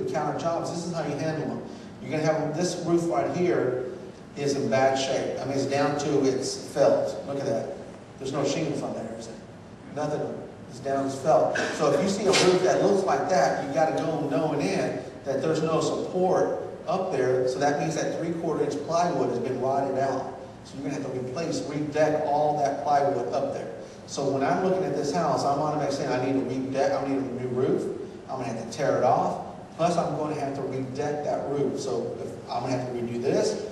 with counter jobs, this is how you handle them. You're going to have this roof right here is in bad shape. I mean, it's down to its felt. Look at that. There's no shingles on there, is there? Nothing. It's down to its felt. So if you see a roof that looks like that, you got to go knowing in that there's no support up there. So that means that 3/4 inch plywood has been rotted out. So you're going to have to replace, redeck all that plywood up there. So when I'm looking at this house, I'm automatically saying I need a redeck, I need a new roof. I'm going to have to tear it off. Plus, I'm going to have to redeck that roof. So if I'm going to have to redo this.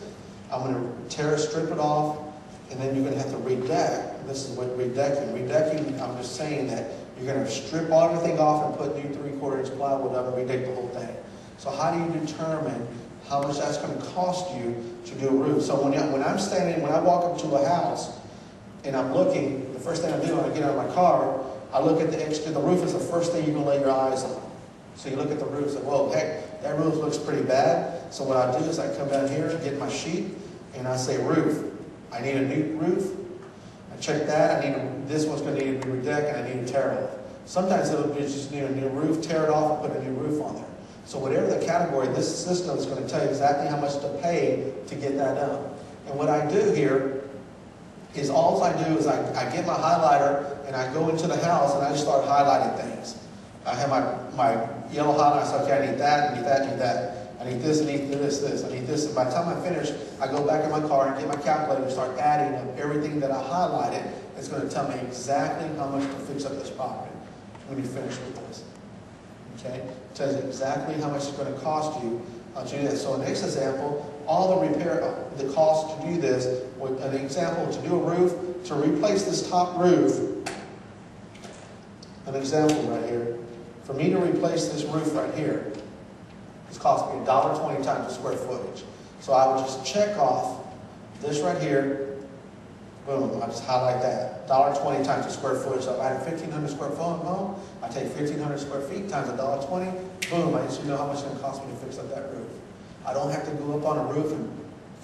I'm going to tear it, strip it off, and then you're going to have to redeck. This is what redecking. Redecking, I'm just saying that you're going to strip everything off and put new 3/4 inch plywood up and redeck the whole thing. So how do you determine how much that's going to cost you to do a roof? So when I walk up to a house and I'm looking, the first thing I do when I get out of my car, I look at the exterior. The roof is the first thing you're going to lay your eyes on. So you look at the roof and say, well, heck, that roof looks pretty bad. So what I do is I come down here, get my sheet, and I say roof. I need a new roof. I check that. This one's going to need to be redecked, and I need to tear it off. Sometimes it'll be just need a new roof, tear it off, and put a new roof on there. So whatever the category, this system is going to tell you exactly how much to pay to get that done. And what I do here is all I do is I get my highlighter and I go into the house and I just start highlighting things. I have my yellow highlighter. I say, okay, I need that, I need that, I need that. I need this, I need this, I need this. And by the time I finish, I go back in my car and get my calculator and start adding up everything that I highlighted. It's going to tell me exactly how much to fix up this property when you finish with this. Okay? It tells you exactly how much it's going to cost you to do this. So in this example, all the repair, the cost to do this, an example, to do a roof, to replace this top roof, an example right here, for me to replace this roof right here, it's cost me $1.20 times the square footage. So I would just check off this right here, boom, I just highlight that, $1.20 times the square footage. So if I had a 1,500 square foot home, I take 1,500 square feet times $1.20, boom, I just know how much it's going to cost me to fix up that roof. I don't have to go up on a roof and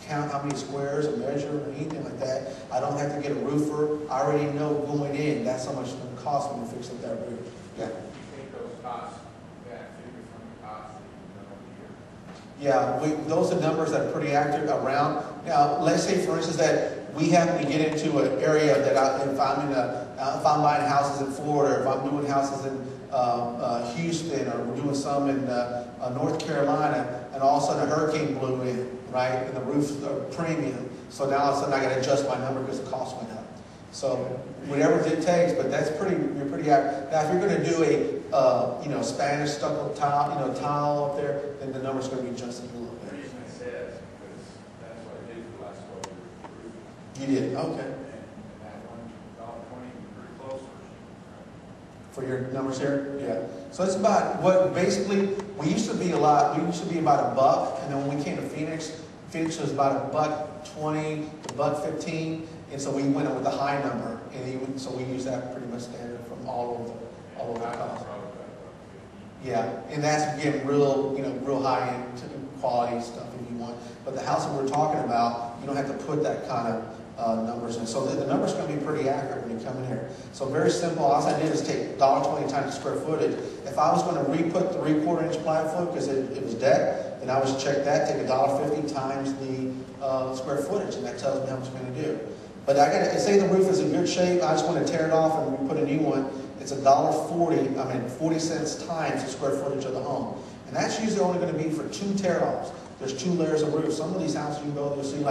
count how many squares or measure or anything like that. I don't have to get a roofer. I already know going in, that's how much it's going to cost me to fix up that roof. Yeah. You take those costs, that figure from the costs that you've done over the year. Yeah, those are numbers that are pretty accurate around. Now, let's say, for instance, that we happen to get into an area that if I'm buying houses in Florida, or if I'm doing houses in Houston, or we're doing some in North Carolina, and all of a sudden a hurricane blew in, right, and the roof's premium. So now all of a sudden I got to adjust my number because the cost went up. So whatever it takes, but that's you're pretty accurate. Now, if you're going to do a Spanish stucco tile, tile up there, then the number's going to be adjusted a little bit. The reason I said is because that's what I did the last 12 years. You did, okay. And that $1.20 pretty close. For your numbers here? Yeah. So it's about what basically we used to be about $1, and then when we came to Phoenix was about $1.20 to $1.15, and so we went with the high number, and so we use that pretty much standard from all over the cost. Yeah, and that's again real high end quality stuff if you want. But the house that we're talking about, you don't have to put that kind of numbers in. So the number's going to be pretty accurate when you come in here. So very simple. All I did is take $1.20 times the square footage. If I was going to re-put the 3/4 inch plywood because it was decked, then I would check that, take $1.50 times the square footage, and that tells me how much I'm going to do. But I got to say the roof is in good shape. I just want to tear it off and put a new one. It's $1.40. 40 cents times the square footage of the home, and that's usually only going to be for 2 tear-offs. There's 2 layers of roof. Some of these houses you can go, you'll see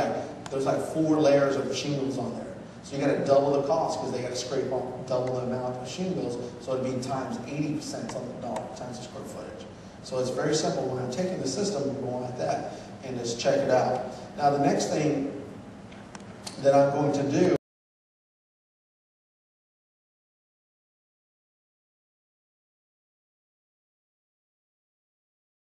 there's 4 layers of shingles on there. So you got to double the cost because they got to scrape off double the amount of shingles. So it'd be times 80 cents on the dollar times the square footage. So it's very simple. When I'm taking the system, I'm going like that and just check it out. Now the next thing that I'm going to do